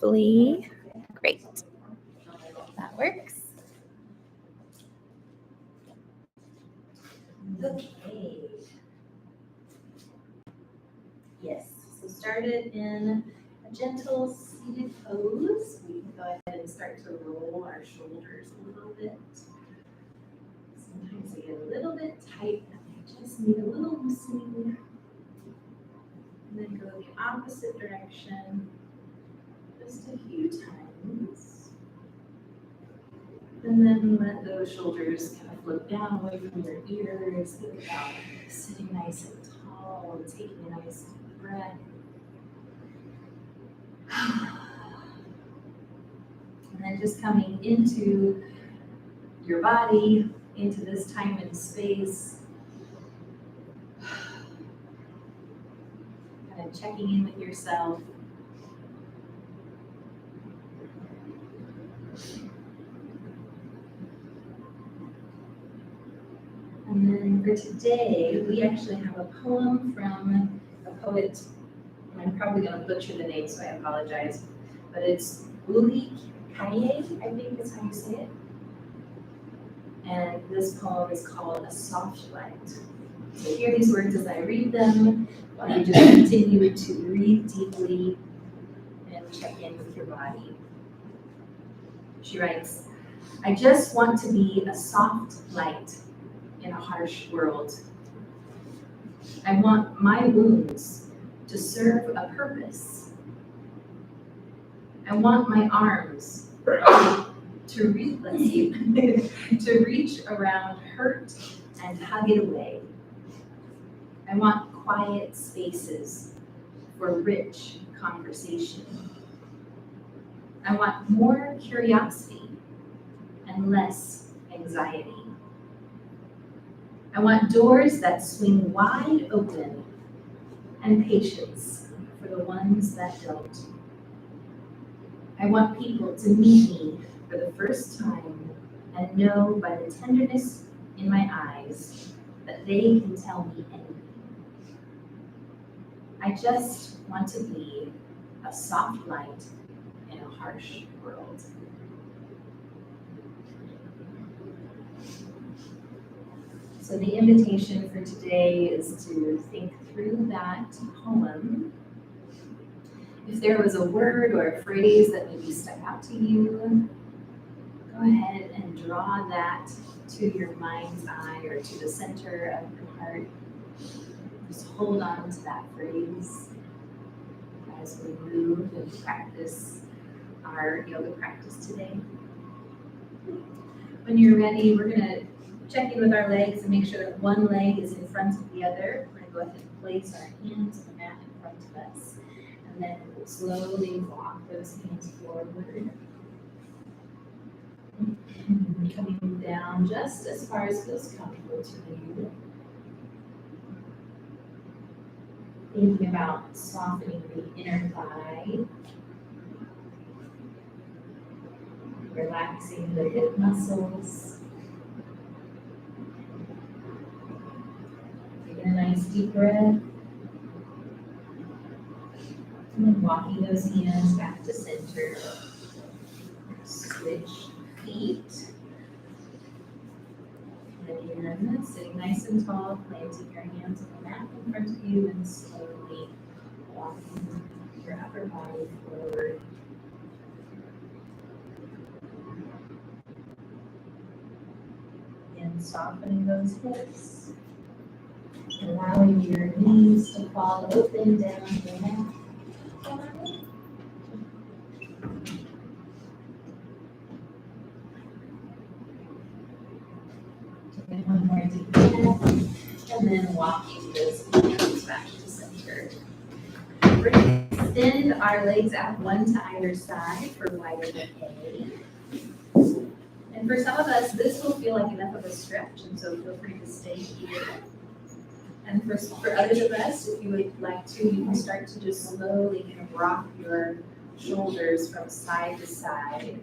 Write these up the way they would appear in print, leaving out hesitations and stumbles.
Hopefully, great. That works. Okay. Yes, so started in a gentle seated pose. We can go ahead and start to roll our shoulders a little bit. Sometimes they get a little bit tight and they just need a little loosening. And then go the opposite direction just a few times. And then let those shoulders kind of float down away from your ears. Think about sitting nice and tall and taking a nice deep breath. And then just coming into your body, into this time and space. Kind of checking in with yourself. And then for today, we actually have a poem from a poet. I'm probably going to butcher the name, so I apologize. But it's Uli Kaye, I think is how you say it. And this poem is called A Soft Light. So hear these words as I read them, while you just continue to breathe deeply and check in with your body. She writes, I just want to be a soft light in a harsh world. I want my wounds to serve a purpose. I want my arms to reach around hurt and hug it away. I want quiet spaces for rich conversation. I want more curiosity and less anxiety. I want doors that swing wide open and patience for the ones that don't. I want people to meet me for the first time and know by the tenderness in my eyes that they can tell me anything. I just want to be a soft light in a harsh world. So the invitation for today is to think through that poem. If there was a word or a phrase that maybe stuck out to you, go ahead and draw that to your mind's eye or to the center of your heart. Just hold on to that phrase as we move and practice our yoga practice today. When you're ready, we're going to check in with our legs and make sure that one leg is in front of the other. We're going to go ahead and place our hands on the mat in front of us. And then we'll slowly walk those hands forward. Coming down just as far as feels comfortable to you. Thinking about softening the inner thigh. Relaxing the hip muscles. Taking a nice deep breath. And then walking those hands back to center. Switch feet. And again, sitting nice and tall, planting your hands on the mat in front of you and slowly walking your upper body forward. And softening those hips. Allowing your knees to fall open down the mat. Taking one more deep breath, and then walking those hands back to center. We're going to extend our legs out one to either side for wider than A. And for some of us, this will feel like enough of a stretch, and so feel free to stay here. And for others of us, if you would like to, you can start to just slowly kind of rock your shoulders from side to side.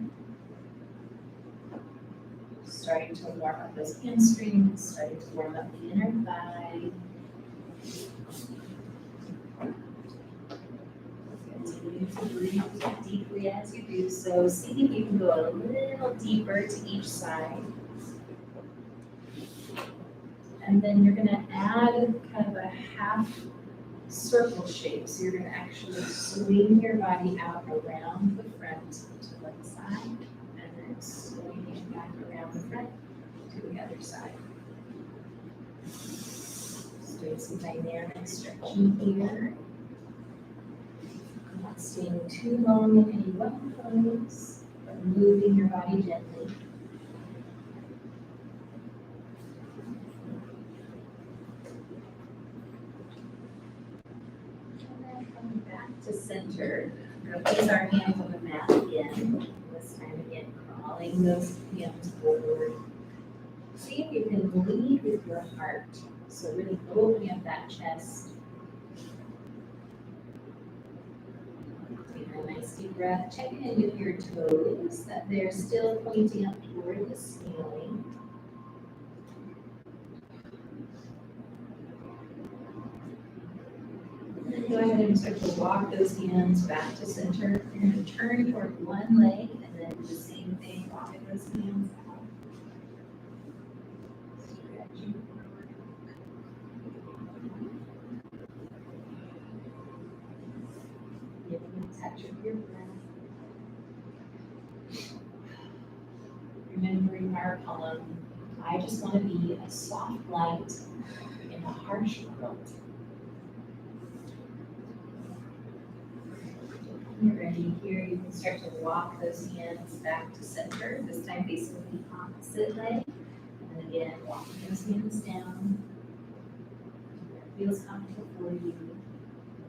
Starting to warm up those hamstrings, starting to warm up the inner thigh. Continue to breathe deeply as you do so. See if you can go a little deeper to each side. And then you're going to add kind of a half circle shape. So you're going to actually swing your body out around the front to one side, and then swing back around the front to the other side. Just doing some dynamic stretching here. Not staying too long in any one pose, but moving your body gently. And then coming back to center, we're going to place our hands on the mat again. This time again, crawling those hands forward. See if you can lead with your heart. So really opening up that chest. Take a nice deep breath. Check in with your toes, that they're still pointing up toward the ceiling. And then go ahead and start to walk those hands back to center. You're going to turn toward one leg and then do the same thing, walking those hands out. Stretching forward. Giving a touch of your breath. Remembering our poem, I just want to be a soft light in a harsh world. When you're ready here, you can start to walk those hands back to center, this time facing the opposite leg. And then again, walking those hands down. That feels comfortable for you.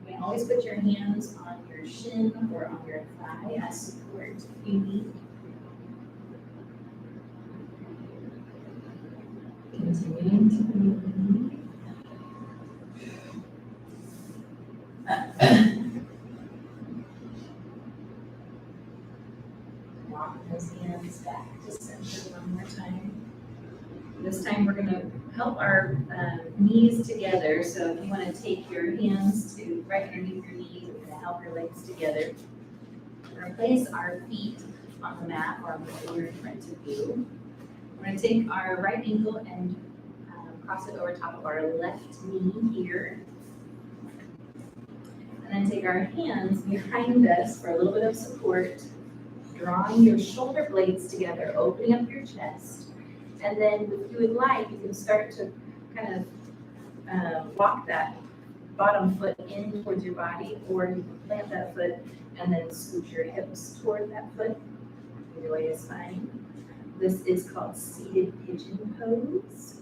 You can always put your hands on your shin or on your thigh as support if you need. Continuing to breathe. Walk those hands back to center one more time. This time we're going to help our knees together. So if you want to take your hands to right underneath your knees, we're going to help your legs together. We're going to place our feet on the mat or on the floor in front of you. We're going to take our right ankle and cross it over top of our left knee here. And then take our hands behind us for a little bit of support, drawing your shoulder blades together, opening up your chest. And then if you would like, you can start to kind of walk that bottom foot in towards your body, or you can plant that foot and then scoot your hips toward that foot. Either way is fine. This is called seated pigeon pose.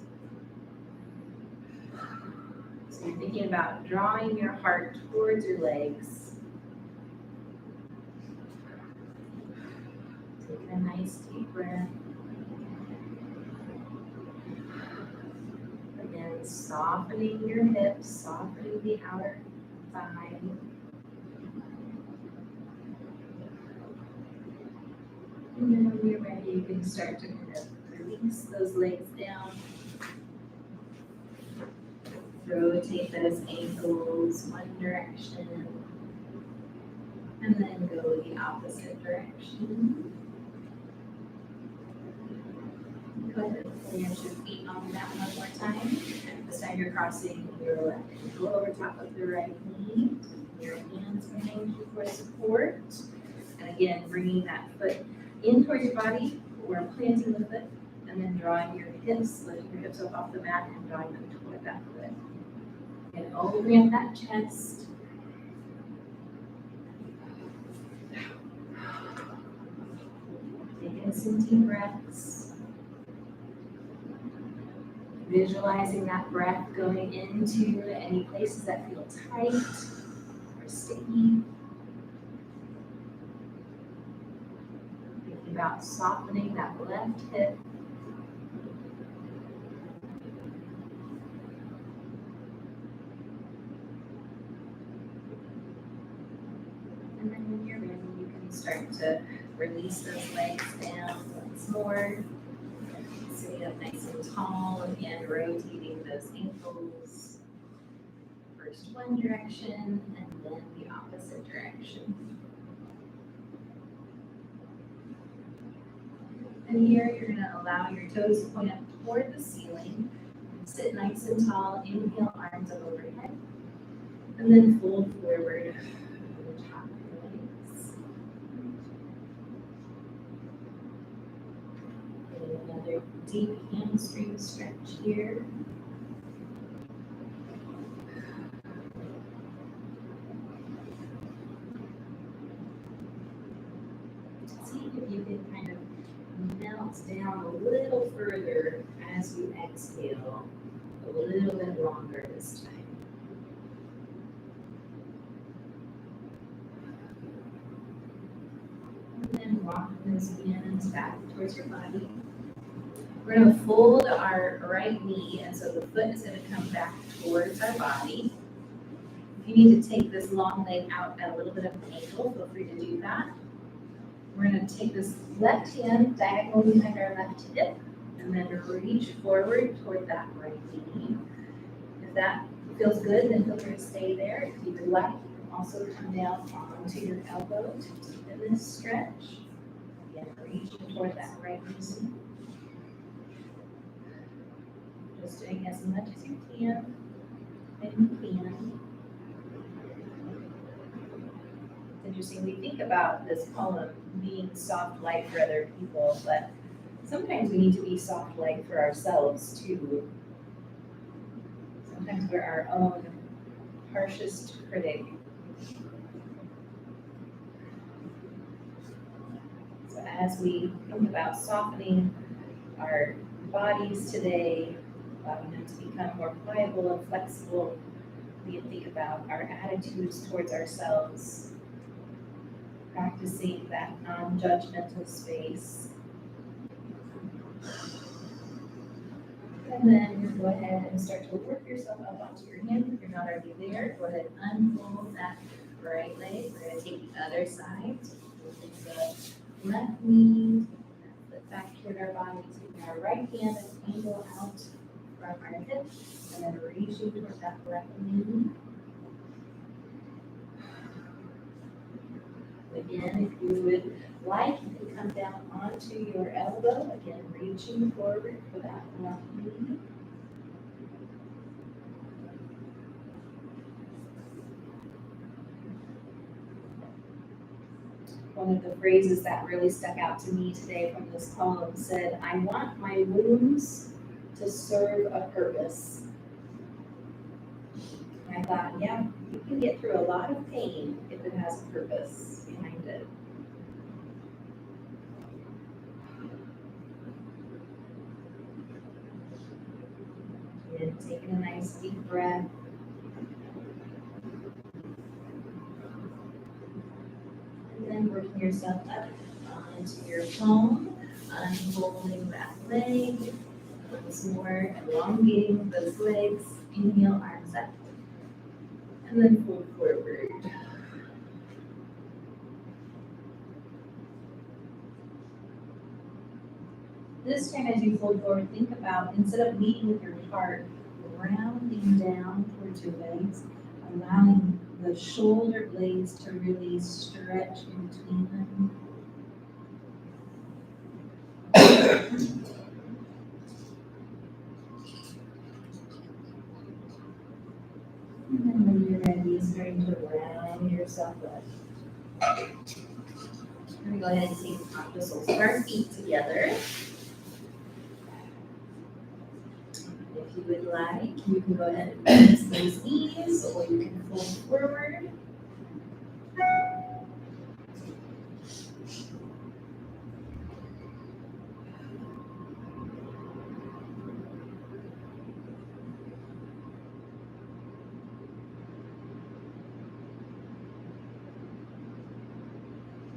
So you're thinking about drawing your heart towards your legs. Taking a nice deep breath. Again, softening your hips, softening the outer thigh. And then when you're ready, you can start to kind of release those legs down. Rotate those ankles one direction. And then go the opposite direction. Go ahead and plant your feet on the mat one more time. This time you're crossing your left ankle over top of the right knee. Your hands behind you for support. And again, bringing that foot in towards your body, or planting the foot, and then drawing your hips, lifting your hips up off the mat and drawing them toward that foot. And opening up that chest. Taking some deep breaths. Visualizing that breath going into any places that feel tight or sticky. Thinking about softening that left hip. And then when you're ready, you can start to release those legs down once more. Sitting up nice and tall, again, rotating those ankles. First one direction, and then the opposite direction. And here you're going to allow your toes to point up toward the ceiling. Sit nice and tall. Inhale, arms up overhead. And then fold forward to the top of your legs. And another deep hamstring stretch here. See if you can kind of melt down a little further as you exhale, a little bit longer this time. And then walk those hands back towards your body. We're going to fold our right knee, and so the foot is going to come back towards our body. If you need to take this long leg out at a little bit of an angle, feel free to do that. We're going to take this left hand diagonally behind our left hip, and then reach forward toward that right knee. If that feels good, then feel free to stay there. If you would like, you can also come down onto your elbow to deepen this stretch. Again, reaching toward that right knee. Just doing as much as you can, and you can. It's interesting, we think about this poem being soft light for other people, but sometimes we need to be soft light for ourselves too. Sometimes we're our own harshest critic. So as we think about softening our bodies today, allowing them to become more pliable and flexible, we can think about our attitudes towards ourselves, practicing that non-judgmental space. And then you go ahead and start to work yourself up onto your hands. If you're not already there, go ahead and unfold that right leg. We're going to take the other side. Take the left knee, flip back toward our body, taking our right hand and angle out from our hip, and then reaching toward that left knee. Again, if you would like, you can come down onto your elbow, again, reaching forward for that left knee. One of the phrases that really stuck out to me today from this poem said, "I want my wounds to serve a purpose." And I thought, yeah, you can get through a lot of pain if it has a purpose behind it. And taking a nice deep breath. And then working yourself up onto your palm, unfolding that leg. Once more, elongating those legs. Inhale, arms up. And then fold forward. This time as you fold forward, think about, instead of leading with your heart, rounding down towards your legs, allowing the shoulder blades to really stretch in between them. And then when you're ready, starting to round yourself up. We're going to go ahead and take the opposite soles of our feet together. If you would like, you can go ahead and press those knees, or you can fold forward.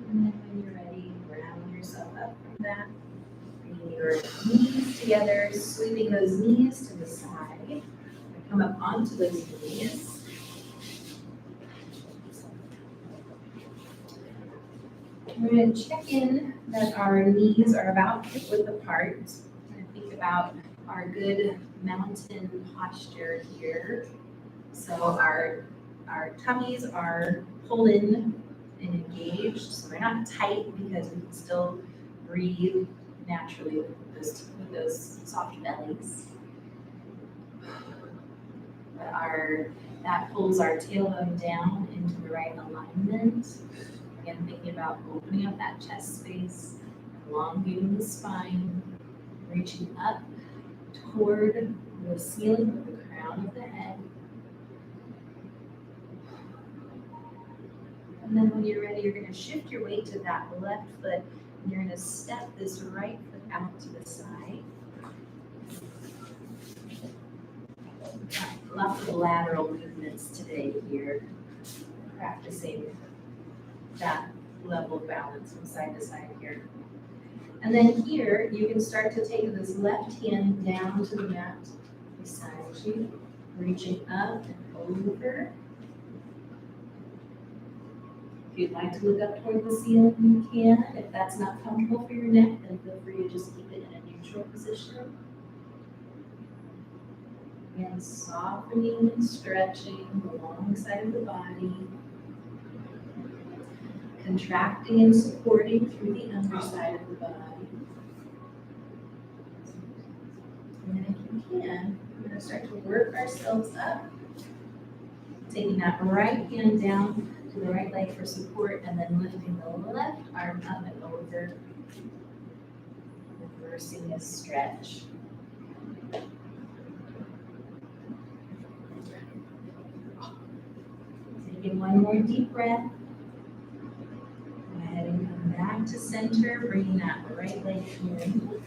And then when you're ready, round yourself up from that. Bringing your knees together, sweeping those knees to the side. Come up onto those knees. We're going to check in that our knees are about hip width apart. And think about our good mountain posture here. So our tummies are pulled in and engaged. So they're not tight because we can still breathe naturally with those soft bellies. That pulls our tailbone down into the right alignment. Again, thinking about opening up that chest space, elongating the spine, reaching up toward the ceiling of the crown of the head. And then when you're ready, you're going to shift your weight to that left foot, and you're going to step this right foot out to the side. Lots of lateral movements today here, practicing that level of balance from side to side here. And then here, you can start to take this left hand down to the mat beside you, reaching up and over. If you'd like to look up toward the ceiling, you can. If that's not comfortable for your neck, then feel free to just keep it in a neutral position. And softening and stretching the long side of the body. Contracting and supporting through the underside of the body. And then if you can, we're going to start to work ourselves up. Taking that right hand down to the right leg for support, and then lifting the left arm up and over. Reversing a stretch. Taking one more deep breath. Go ahead and come back to center, bringing that right leg in.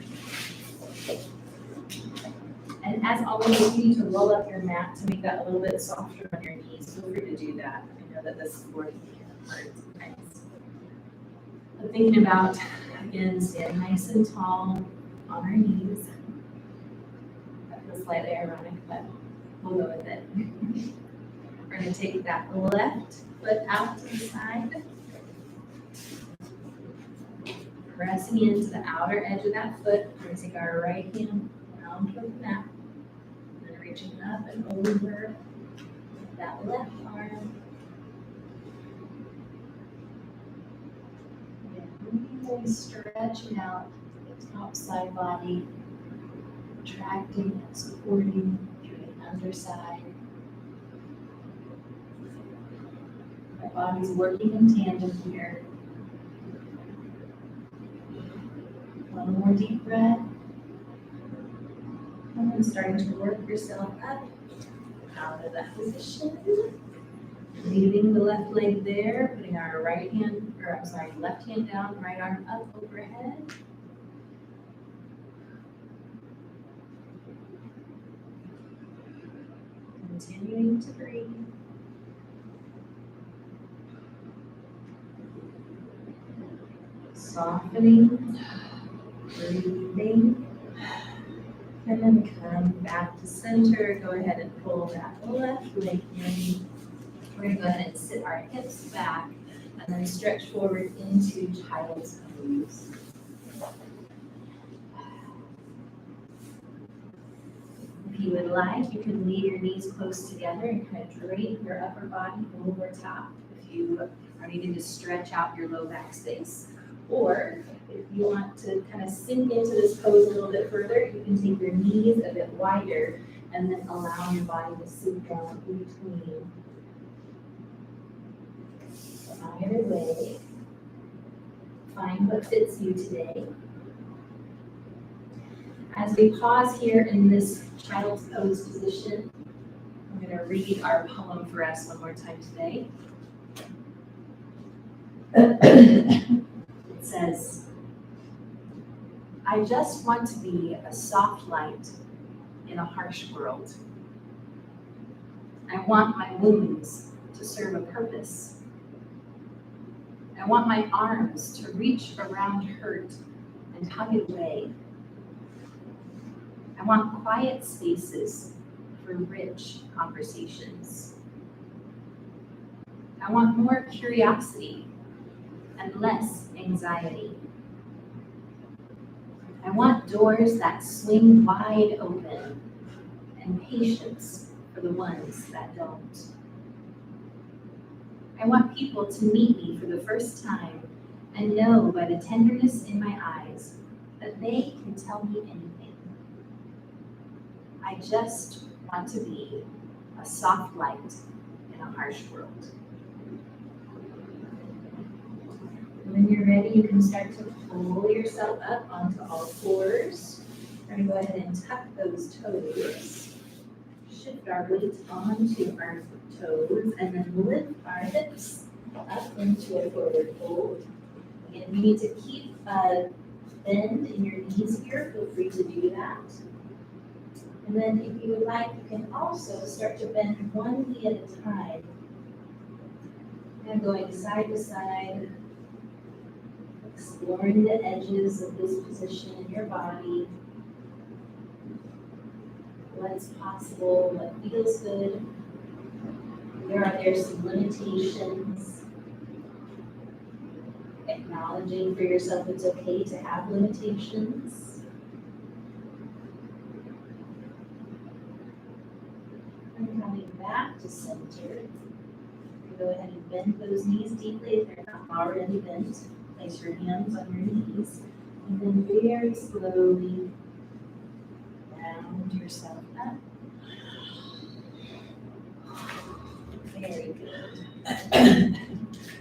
And as always, you need to roll up your mat to make that a little bit softer on your knees. Feel free to do that. I know that the support can hurt sometimes. But thinking about, again, standing nice and tall on our knees. That feels slightly ironic, but we'll go with it. We're going to take that left foot out to the side. Pressing into the outer edge of that foot. We're going to take our right hand down toward the mat. And then reaching up and over that left arm. And really stretching out the top side body. Contracting and supporting through the underside. Our body's working in tandem here. One more deep breath. And then starting to work yourself up out of that position. Leaving the left leg there, putting our left hand down, right arm up overhead. Continuing to breathe. Softening, breathing, and then come back to center. Go ahead and pull that left leg in. We're going to go ahead and sit our hips back and then stretch forward into child's pose. If you would like, you can leave your knees close together and kind of drape your upper body over top if you are needing to stretch out your low back space. Or if you want to kind of sink into this pose a little bit further, you can take your knees a bit wider and then allow your body to sink down between. Either way, find what fits you today. As we pause here in this child's pose position, I'm going to read our poem for us one more time today. It says, I just want to be a soft light in a harsh world. I want my wounds to serve a purpose. I want my arms to reach around hurt and hug it away. I want quiet spaces for rich conversations. I want more curiosity and less anxiety. I want doors that swing wide open and patience for the ones that don't. I want people to meet me for the first time and know by the tenderness in my eyes but they can tell me anything. I just want to be a soft light in a harsh world. When you're ready, you can start to pull yourself up onto all fours. We're going to go ahead and tuck those toes. Shift our weight onto our toes and then lift our hips up into a forward fold. Again, you need to keep a bend in your knees here. Feel free to do that. And then if you would like, you can also start to bend one knee at a time. And going side to side, exploring the edges of this position in your body. What's possible, what feels good. Where are there some limitations? Acknowledging for yourself it's okay to have limitations. And coming back to center. Go ahead and bend those knees deeply if they're not already bent. Place your hands on your knees. And then very slowly round yourself up. Very good.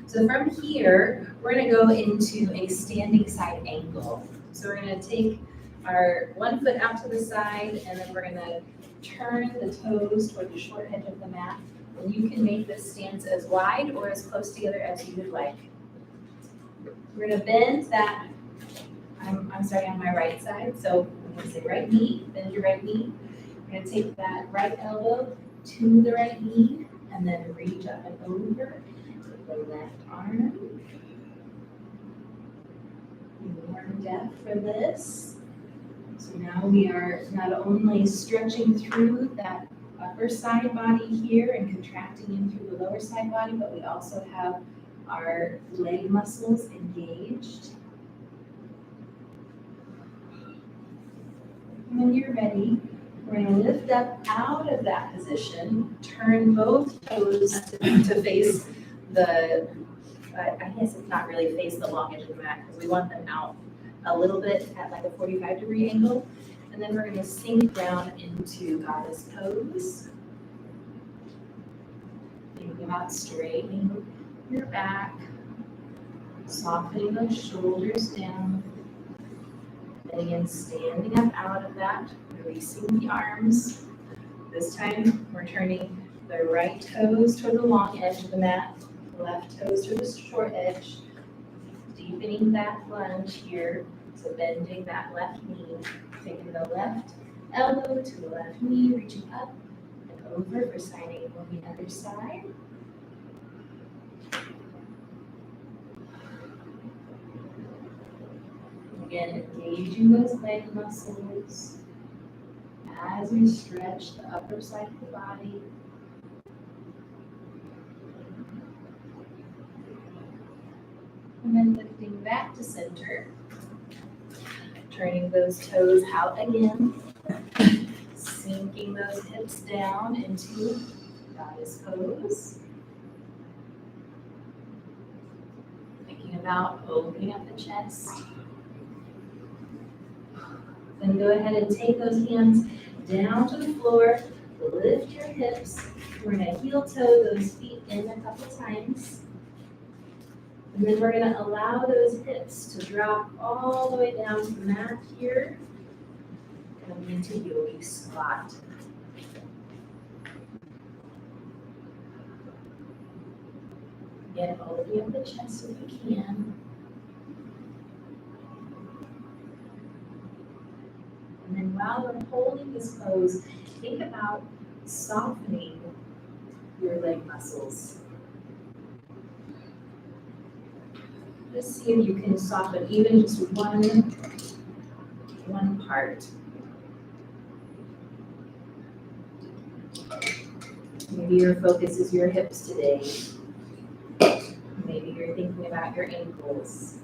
So from here, we're going to go into a standing side angle. So we're going to take our one foot out to the side, and then we're going to turn the toes toward the short edge of the mat. And you can make this stance as wide or as close together as you would like. We're going to bend that. I'm starting on my right side, so I'm going to say right knee, bend your right knee. We're going to take that right elbow to the right knee, and then reach up and over with the left arm. Warm depth for this. So now we are not only stretching through that upper side body here and contracting in through the lower side body, but we also have our leg muscles engaged. And when you're ready, we're going to lift up out of that position, turn both toes to face the, I guess it's not really face the long edge of the mat because we want them out a little bit at like a 45-degree angle. And then we're going to sink down into goddess pose. Thinking about straightening your back, softening those shoulders down. And again, standing up out of that, releasing the arms. This time, we're turning the right toes toward the long edge of the mat, left toes to the short edge, deepening that lunge here. So bending that left knee, taking the left elbow to the left knee, reaching up and over for side angle on the other side. Again, engaging those leg muscles as we stretch the upper side of the body. And then lifting back to center. Turning those toes out again. Sinking those hips down into goddess pose. Thinking about opening up the chest. Then go ahead and take those hands down to the floor. Lift your hips. We're going to heel toe those feet in a couple times. And then we're going to allow those hips to drop all the way down to the mat here. Coming into yogi squat. Again, opening up the chest if you can. And then while we're holding this pose, think about softening your leg muscles. Just see if you can soften even just one part. Maybe your focus is your hips today. Maybe you're thinking about your ankles.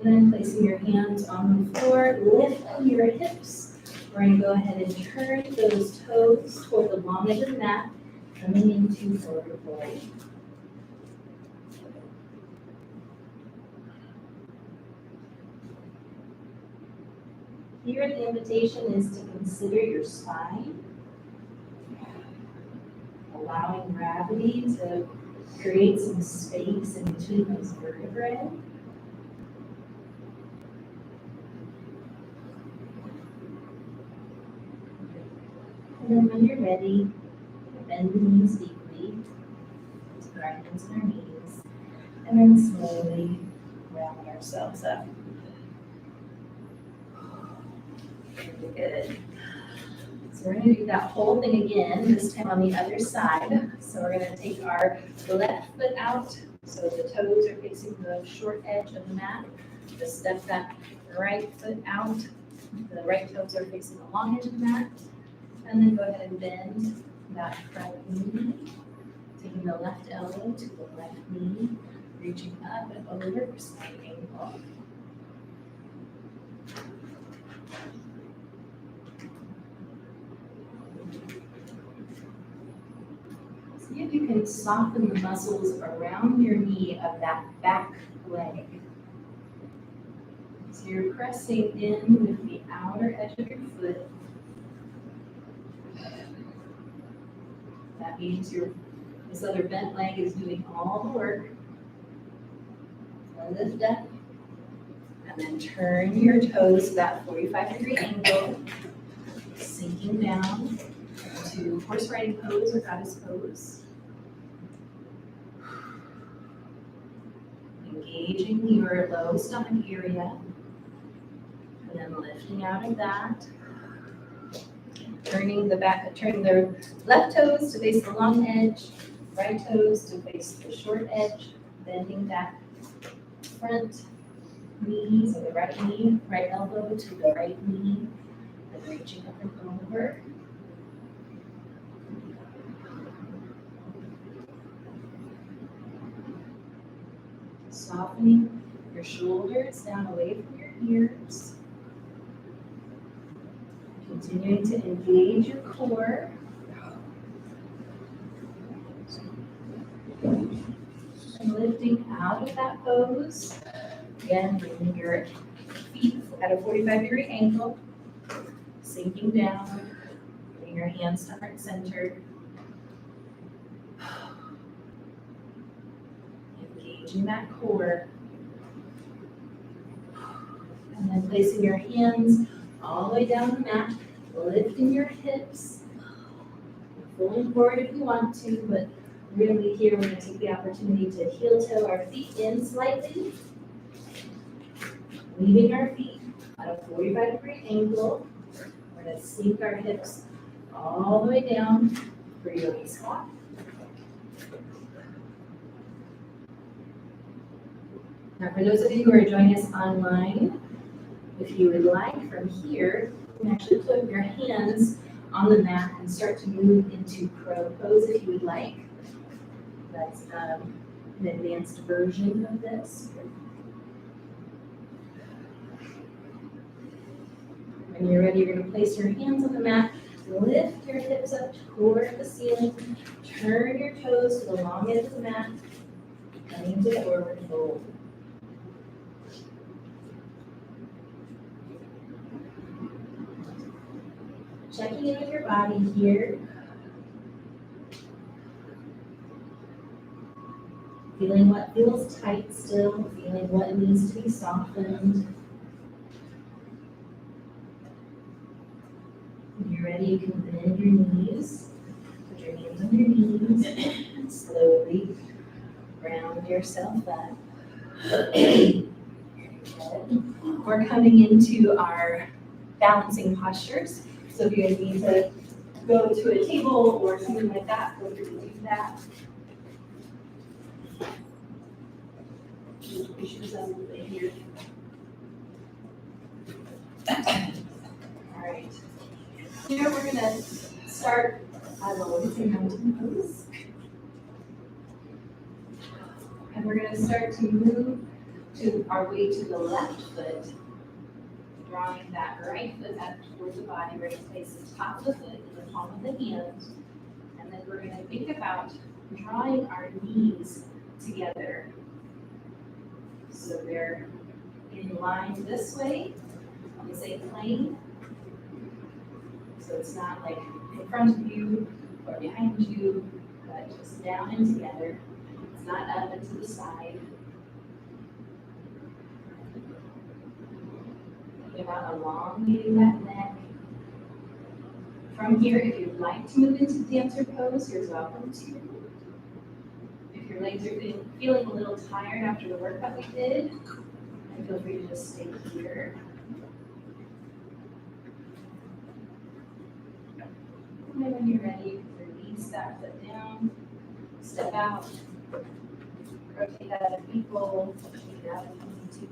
And then placing your hands on the floor, lifting your hips. We're going to go ahead and turn those toes toward the long edge of the mat, coming into forward fold. Here the invitation is to consider your spine, allowing gravity to create some space in between those vertebrae. And then when you're ready, bend the knees deeply to our hands and our knees, and then slowly round ourselves up. Really good. So we're going to do that whole thing again, this time on the other side. So we're going to take our left foot out, so the toes are facing the short edge of the mat. Just step that right foot out, the right toes are facing the long edge of the mat. And then go ahead and bend that front knee, taking the left elbow to the left knee, reaching up and over for side ankle. See if you can soften the muscles around your knee of that back leg. So you're pressing in with the outer edge of your foot. That means this other bent leg is doing all the work. So lift up, and then turn your toes to that 45-degree angle, sinking down to horse riding pose or goddess pose. Engaging your low stomach area, and then lifting out of that. Turning the left toes to face the long edge, right toes to face the short edge, bending that front knee, so the right knee, right elbow to the right knee, and reaching up and over. Softening your shoulders down away from your ears. Continuing to engage your core. And lifting out of that pose. Again, bringing your feet at a 45-degree angle. Sinking down. Bringing your hands to heart center. Engaging that core. And then placing your hands all the way down the mat, lifting your hips, pulling forward if you want to, but really here we're going to take the opportunity to heel toe our feet in slightly, leaving our feet at a 45-degree angle. We're going to sink our hips all the way down for yogi squat. Now for those of you who are joining us online, if you would like, from here, you can actually put your hands on the mat and start to move into crow pose if you would like. That's an advanced version of this. When you're ready, you're going to place your hands on the mat, lift your hips up toward the ceiling, turn your toes to the long edge of the mat, coming to forward fold. Checking in with your body here. Feeling what feels tight still, feeling what needs to be softened. When you're ready, you can bend your knees. Put your hands on your knees and slowly round yourself up. We're coming into our balancing postures. So if you guys need to go to a table or something like that, feel free to do that. Push yourself a little bit here. All right. Here we're going to start a low-sitting mountain pose. And we're going to start to move to our way to the left foot. Drawing that right foot up towards the body. We're going to place the top of the foot in the palm of the hand. And then we're going to think about drawing our knees together. So they're in line this way. is a plane. So it's not like in front of you or behind you, but just down and together. It's not up and to the side. Think about elongating that neck. From here, if you'd like to move into dancer pose, you're welcome to. If your legs are feeling a little tired after the workout we did, then feel free to just stay here. And then when you're ready, release that foot down, step out, rotate that other ankle, shake it out if you need to.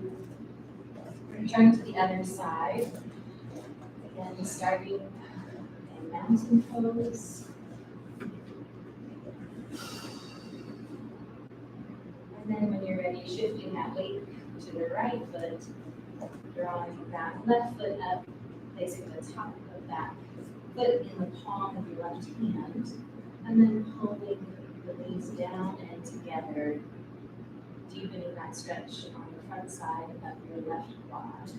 Return to the other side. Again, starting in mountain pose. And then when you're ready, shifting that weight to the right foot, drawing that left foot up, placing the top of that foot in the palm of your left hand, and then pulling the knees down and together, deepening that stretch on the front side of your left quad.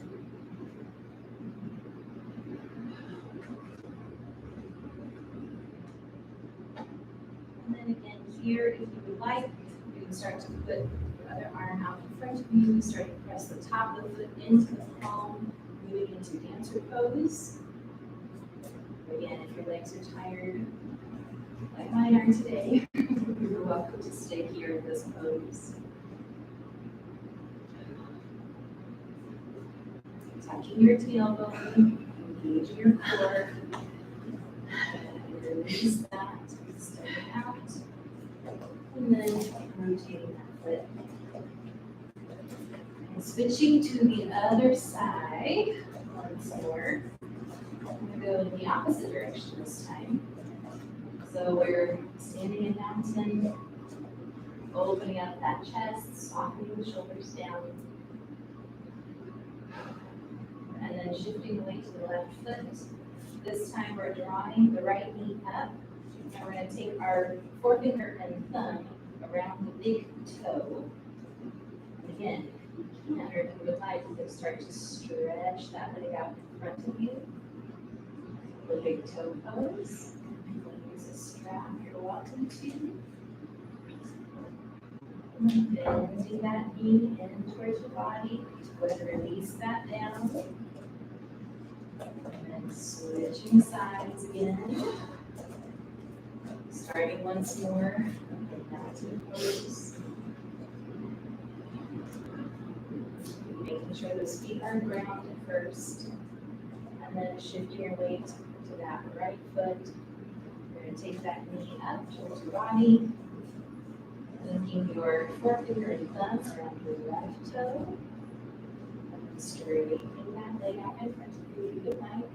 And then again here, if you would like, you can start to put your other arm out in front of you, start to press the top of the foot into the palm, moving into dancer pose. Again, if your legs are tired, like mine are today, you're welcome to stay here in this pose. Tucking your tailbone, engaging your core, release that, step it out, and then rotating that foot. And switching to the other side once more. I'm going to go in the opposite direction this time. So we're standing in mountain, opening up that chest, softening the shoulders down. And then shifting the weight to the left foot. This time we're drawing the right knee up. And we're going to take our forefinger and thumb around the big toe. And again, if you can, or if you would like, you can start to stretch that leg out in front of you. The big toe pose. Use a strap, you're welcome to. And bending that knee in towards your body. Go ahead and release that down. And then switching sides again. Starting once more in mountain pose. Making sure those feet are grounded first. And then shifting your weight to that right foot. You're going to take that knee up towards your body. Linking your forefinger and thumb around your left toe. And straightening that leg out in front of you if you would like.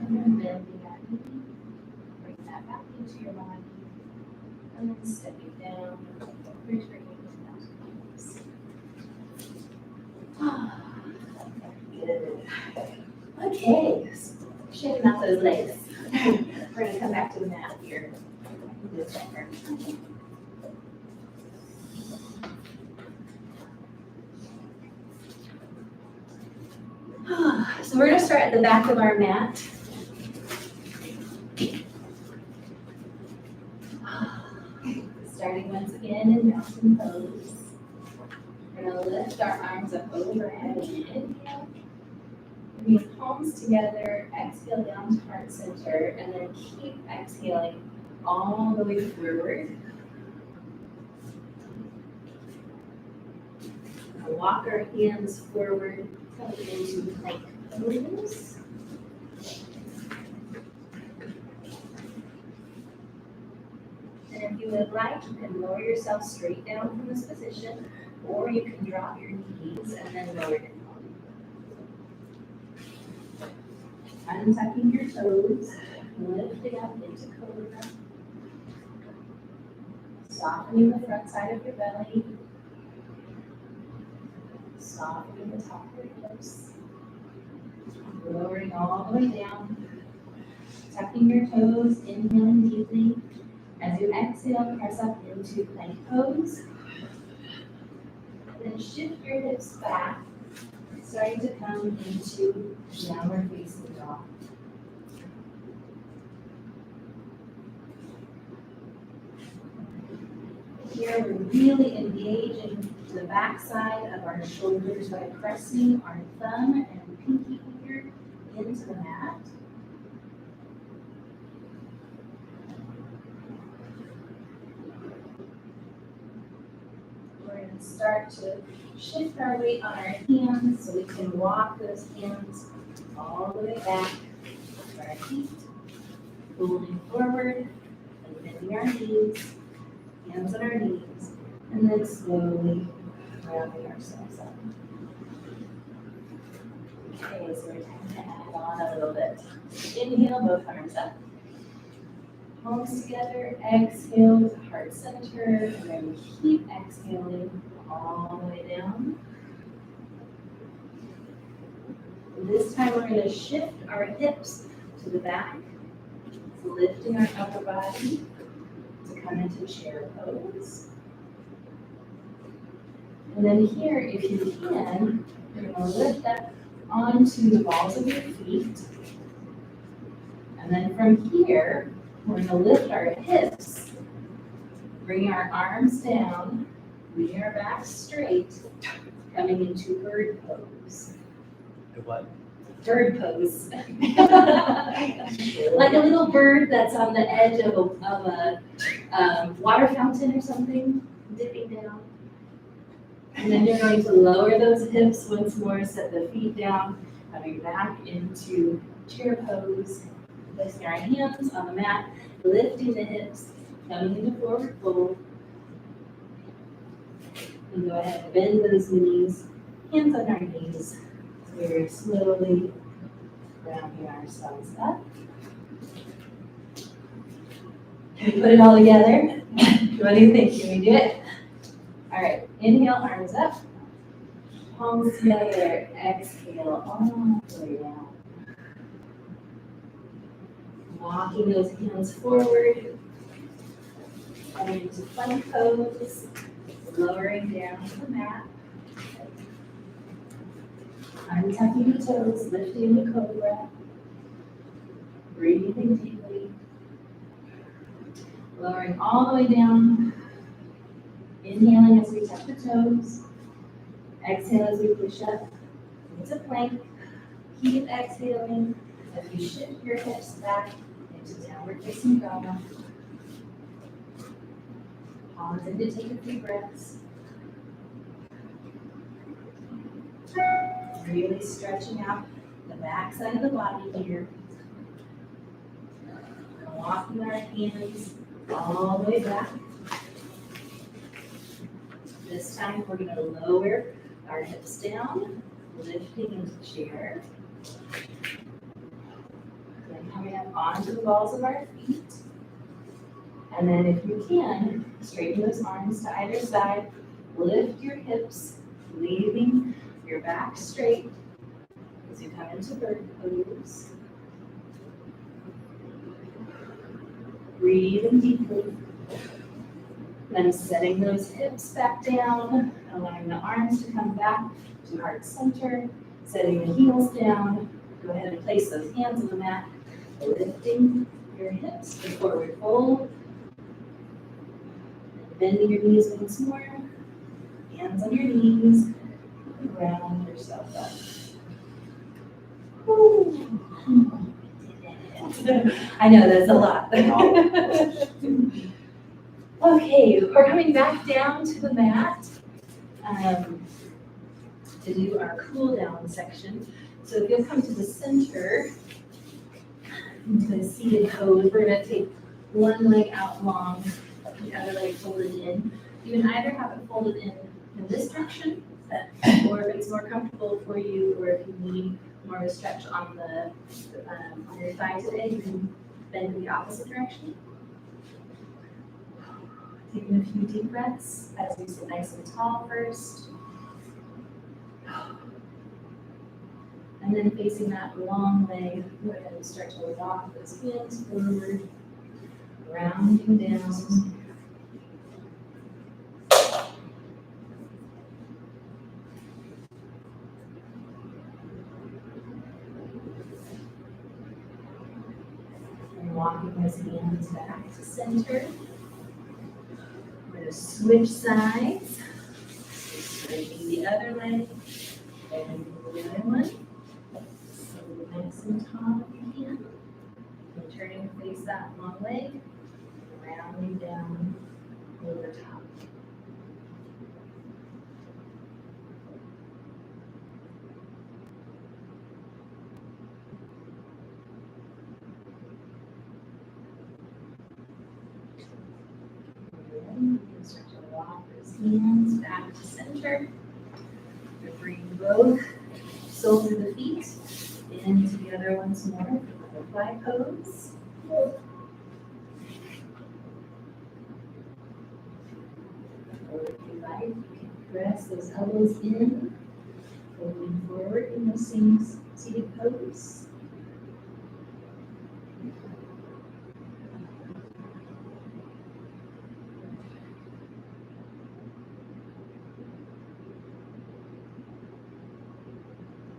And then bending that knee. Bring that back into your body. And then stepping down. Returning to mountain pose. Good. Okay. Shaking out those legs. We're going to come back to the mat here. So we're going to start at the back of our mat. Starting once again in mountain pose. We're going to lift our arms up overhead. Inhale. Bring your palms together. Exhale down to heart center. And then keep exhaling all the way forward. Now walk our hands forward, coming into plank pose. And if you would like, you can lower yourself straight down from this position, or you can drop your knees and then lower your palms. Untucking your toes, lifting up into cobra. Softening the front side of your belly. Softening the top of your hips. Lowering all the way down. Tucking your toes, inhaling deeply. As you exhale, press up into plank pose. And then shift your hips back starting to come into downward facing dog. Here we're really engaging the back side of our shoulders by pressing our thumb and pinky finger into the mat. We're going to start to shift our weight on our hands so we can walk those hands all the way back to our feet, folding forward and bending our knees, hands on our knees, and then slowly rounding ourselves up. Okay, so we're going to add on a little bit. Inhale, both arms up. Palms together, exhale to heart center, and then keep exhaling all the way down. This time we're going to shift our hips to the back, so lifting our upper body to come into chair pose. And then here, if you can, you're going to lift up onto the balls of your feet. And then from here, we're going to lift our hips, bring our arms down, bring our back straight, coming into bird pose. What? Bird pose. Like a little bird that's on the edge of a water fountain or something, dipping down. And then you're going to lower those hips once more, set the feet down, coming back into chair pose. Placing our hands on the mat, lifting the hips, coming into forward fold. And go ahead and bend those knees, hands on our knees. So we're slowly rounding ourselves up. Can we put it all together? What do you think? Can we do it? All right, inhale, arms up. Palms together, exhale all the way down. Walking those hands forward, coming into plank pose, lowering down to the mat. Untucking the toes, lifting the cobra, breathing deeply, lowering all the way down, inhaling as we tuck the toes, exhale as we push up into plank, keep exhaling as you shift your hips back into downward facing dog. Pause in to take a few breaths. Really stretching out the back side of the body here. Walking our hands all the way back. This time we're going to lower our hips down, lifting into chair. Then coming up onto the balls of our feet. And then if you can, straighten those arms to either side, lift your hips, leaving your back straight as you come into bird pose. Breathing deeply. Then setting those hips back down, allowing the arms to come back to heart center, setting the heels down. Go ahead and place those hands on the mat, lifting your hips to forward fold. Bending your knees once more, hands on your knees, round yourself up. I know, that's a lot. Okay, we're coming back down to the mat to do our cool down section. So if you'll come to the center, into the seated pose, we're going to take one leg out long, the other leg folded in. You can either have it folded in this direction, or if it's more comfortable for you, or if you need more of a stretch on the on your thigh today, you can bend in the opposite direction. Taking a few deep breaths as we sit nice and tall first. And then facing that long leg, go ahead and start to walk those hands forward, rounding down. walking those hands back to center. We're going to switch sides. Straightening the other leg and the other one. So nice and tall again. And turning to face that long leg. Rounding down over top. You can start to walk those hands back to center. You bring both soles of the feet in together once more for the butterfly pose. Or if you like, you can press those elbows in, folding forward in the same seated pose.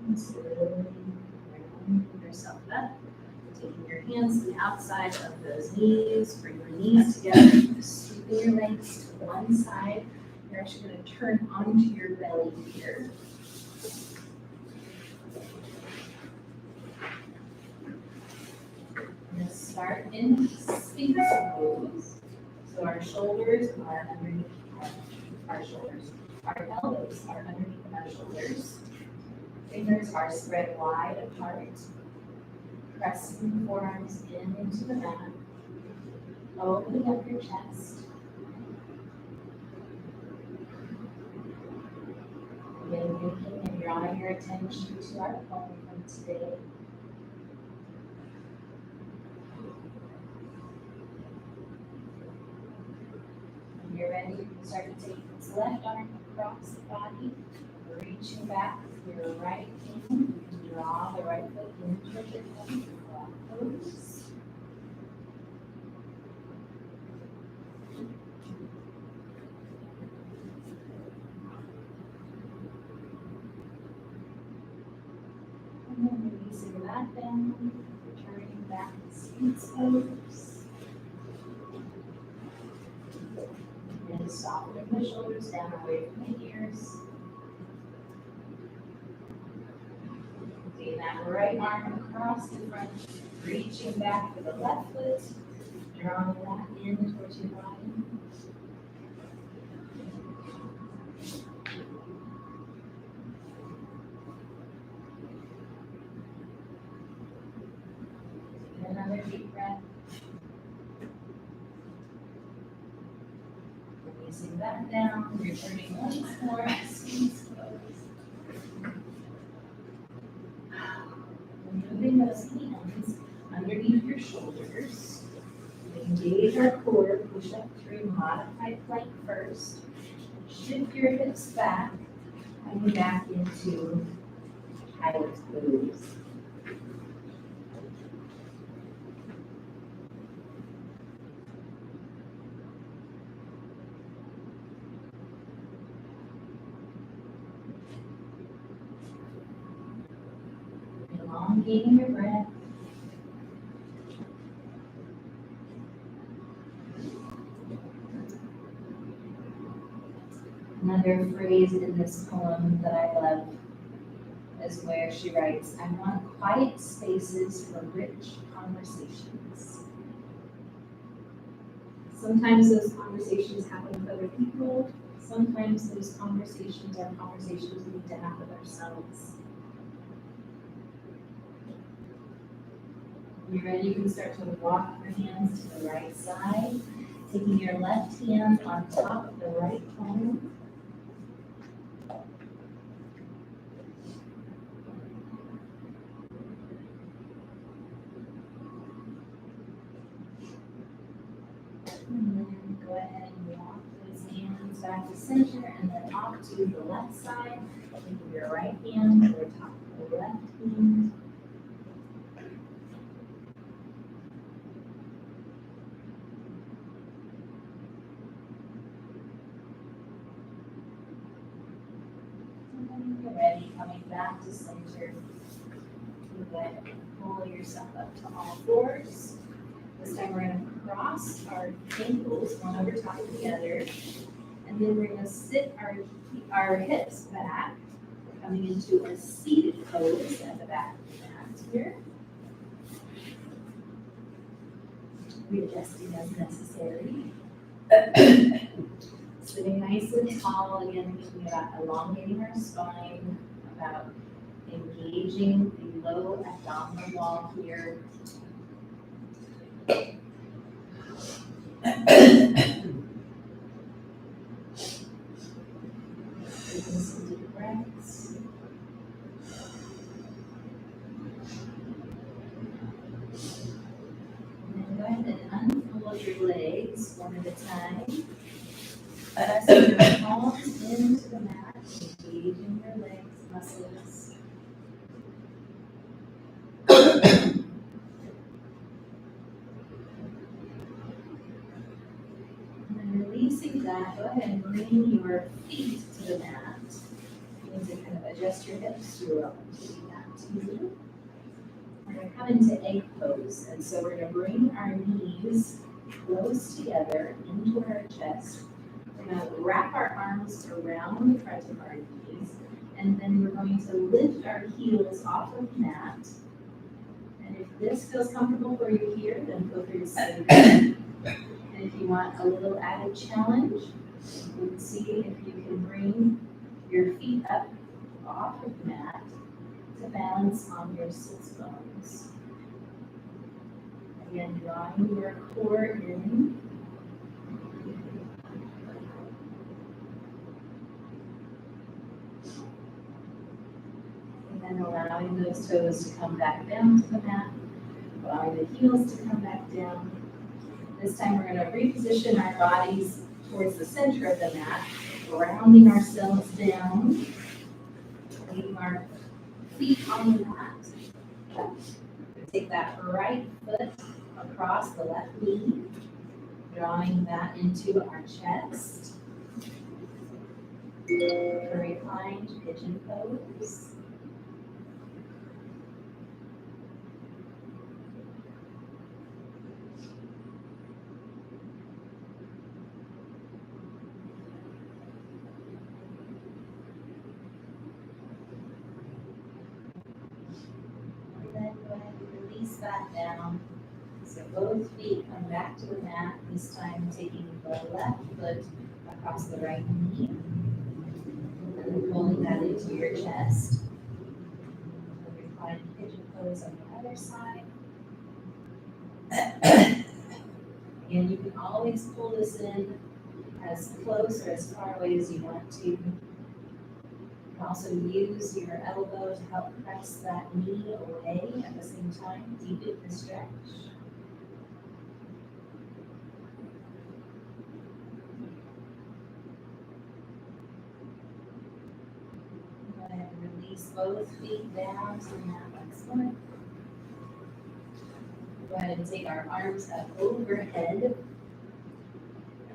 And slowly rounding yourself up, taking your hands to the outside of those knees, bring your knees together, sweeping your legs to one side. You're actually going to turn onto your belly here. We're going to start in Sphinx pose. So our shoulders are underneath our shoulders. Our elbows are underneath our shoulders. Fingers are spread wide apart. Pressing the forearms in into the mat. Opening up your chest. Again, thinking and drawing your attention to our poem from today. When you're ready, you can start to take this left arm across the body, reaching back with your right hand. You can draw the right foot into your hip, block pose. And then releasing that down, returning back to Sphinx pose. And softening the shoulders down away from the ears. Taking that right arm across the front, reaching back for the left foot, drawing that in towards your body. Another deep breath. Releasing that down, returning once more to Sphinx pose. Moving those hands underneath your shoulders. Engage our core, push up through modified plank first. Shift your hips back, coming back into child's pose. Elongating your breath. Another phrase in this poem that I love is where she writes, I want quiet spaces for rich conversations. Sometimes those conversations happen with other people. Sometimes those conversations are conversations we need to have with ourselves. When you're ready, you can start to walk your hands to the right side, taking your left hand on top of the right palm. And then go ahead and walk those hands back to center and then off to the left side. Taking your right hand over top of the left hand. And then when you're ready, coming back to center. Go ahead and pull yourself up to all fours. This time we're going to cross our ankles one over top of the other, and then we're going to sit our hips back, coming into a seated pose at the back of the mat here. Readjusting as necessary. Sitting nice and tall, again, thinking about elongating our spine, about engaging the low abdominal wall here. Taking some deep breaths. And then go ahead and unfold your legs one at a time. Pressing your palms into the mat, engaging your legs, muscles. And then releasing that, go ahead and bring your feet to the mat. You need to kind of adjust your hips. You're welcome to do that too. We're going to come into egg pose, and so we're going to bring our knees close together into our chest. We're going to wrap our arms around the front of our knees, and then we're going to lift our heels off of the mat. And if this feels comfortable for you here, then feel free to stay there. And if you want a little added challenge, you can see if you can bring your feet up off of the mat to balance on your sits bones. Again, drawing your core in. And then allowing those toes to come back down to the mat, allowing the heels to come back down. This time we're going to reposition our bodies towards the center of the mat, grounding ourselves down, leaving our feet on the mat. Take that right foot across the left knee, drawing that into our chest. Reclined pigeon pose. That down. So both feet come back to the mat, this time taking the left foot across the right knee. And then pulling that into your chest. Reclined pigeon pose on the other side. And you can always pull this in as close or as far away as you want to. You can also use your elbow to help press that knee away at the same time, deepen the stretch. Go ahead and release both feet down to the mat once more. Go ahead and take our arms up overhead,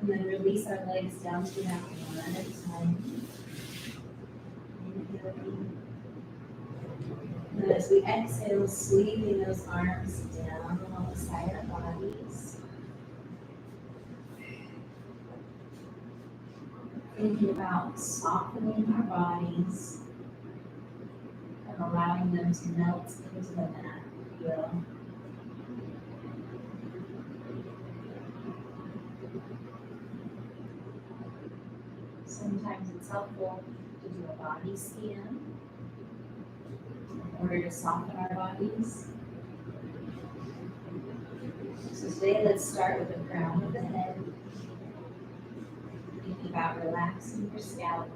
and then release our legs down to the mat one at a time. And as we exhale, sweeping those arms down alongside our bodies. Thinking about softening our bodies and allowing them to melt into the mat, if you will. Sometimes it's helpful to do a body scan in order to soften our bodies. So today, let's start with the crown of the head. Thinking about relaxing your scalp,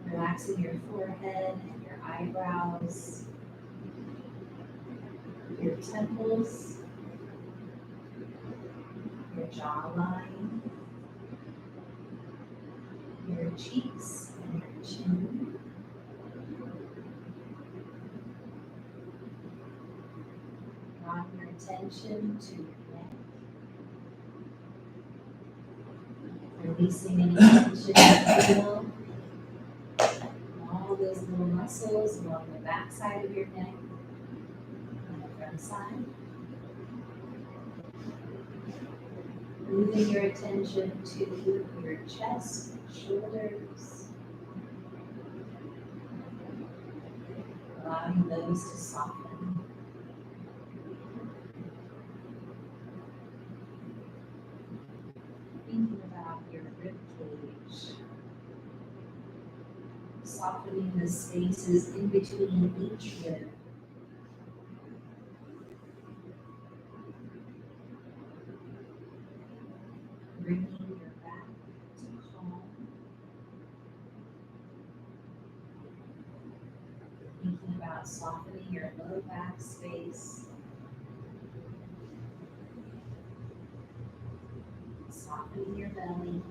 relaxing your forehead and your eyebrows, your temples, your jawline, your cheeks and your chin. Draw your attention to your neck. Releasing any tension you feel. All those little muscles along the back side of your neck and the front side. Moving your attention to your chest, shoulders, allowing those to soften. Thinking about your rib cage, softening the spaces in between each rib. Bringing your back to calm. Thinking about softening your low back space. Softening your belly.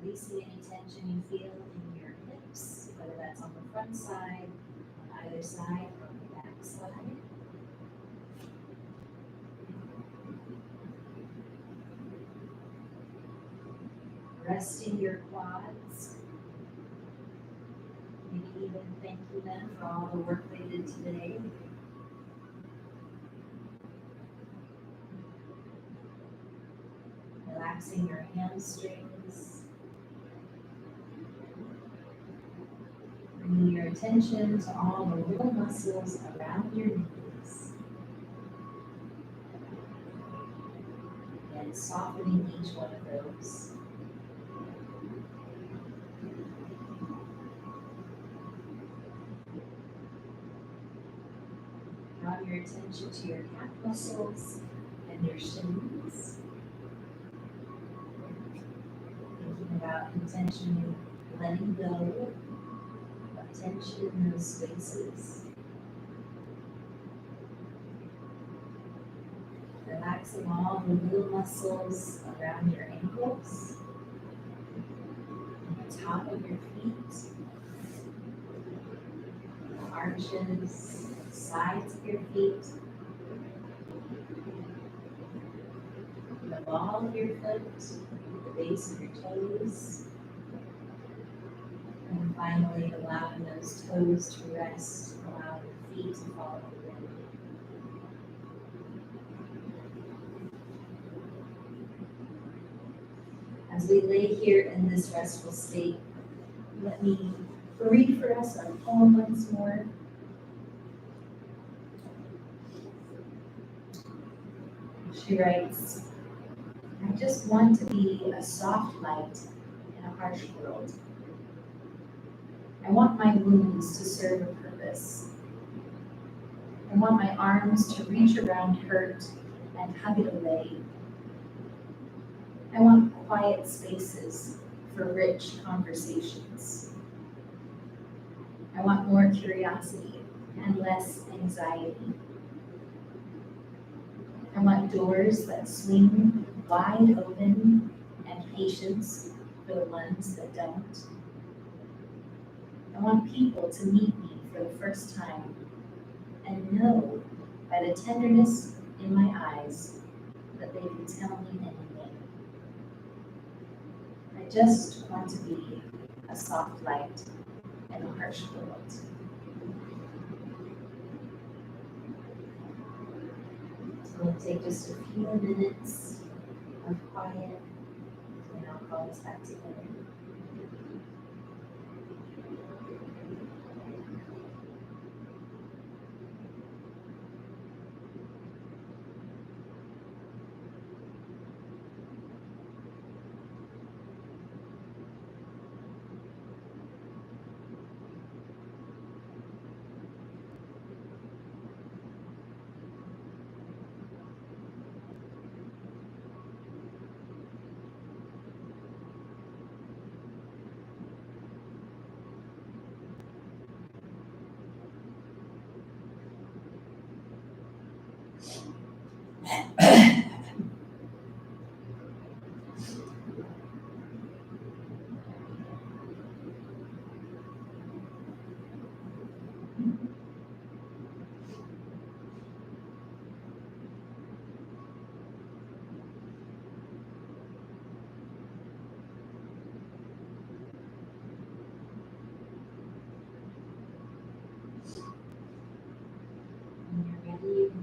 Releasing any tension you feel in your hips, whether that's on the front side, on either side, or on the back side. Resting your quads. Maybe even thanking them for all the work they did today. Relaxing your hamstrings. Bringing your attention to all the little muscles around your knees. And softening each one of those. Draw your attention to your calf muscles and your shins. Thinking about intentionally letting go of tension in those spaces. Relaxing all the little muscles around your ankles, the top of your feet, the arches, sides of your feet, the ball of your foot, the base of your toes, and finally allowing those toes to rest, allowing your feet to follow the wind. As we lay here in this restful state, let me read for us our poem once more. She writes, I just want to be a soft light in a harsh world. I want my wounds to serve a purpose. I want my arms to reach around hurt and hug it away. I want quiet spaces for rich conversations. I want more curiosity and less anxiety. I want doors that swing wide open and patience for the ones that don't. I want people to meet me for the first time and know by the tenderness in my eyes that they can tell me anything. I just want to be a soft light in a harsh world. So we'll take just a few more minutes of quiet, and I'll call us back together.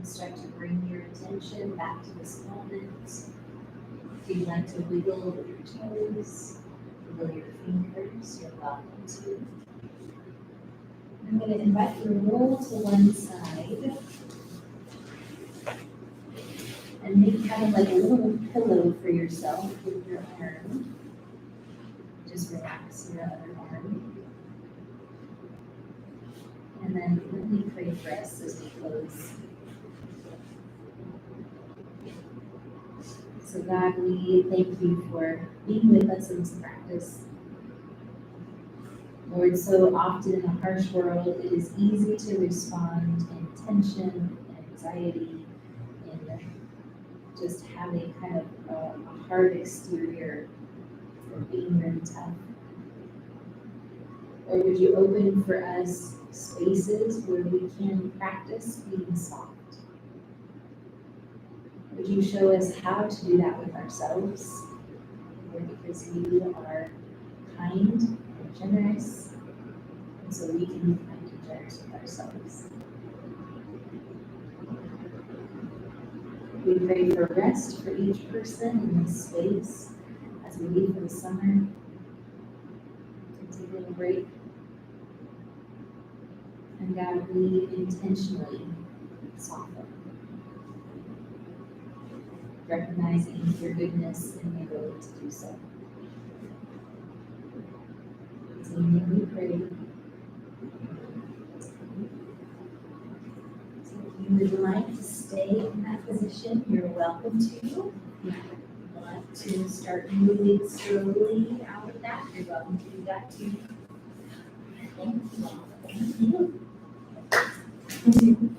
start to bring your attention back to this moment. If you'd like to wiggle your toes, wiggle your fingers, you're welcome to. I'm going to invite you to roll to one side and make kind of like a little pillow for yourself with your arm. Just relax your other arm. And then let me pray for us as we close. So God, we thank you for being with us in this practice. Lord, so often in a harsh world, it is easy to respond in tension, anxiety, and just having kind of a hard exterior or being really tough. Or would you open for us spaces where we can practice being soft? Would you show us how to do that with ourselves? Lord, because you are kind and generous, and so we can be kind and generous with ourselves. We pray for rest for each person in this space as we leave for the summer and take a little break. And God, we intentionally soften, recognizing your goodness and the ability to do so. So in your name we pray. So if you would like to stay in that position, you're welcome to. If you want to start moving slowly out of that, you're welcome to do that too. Thank you. Thank you.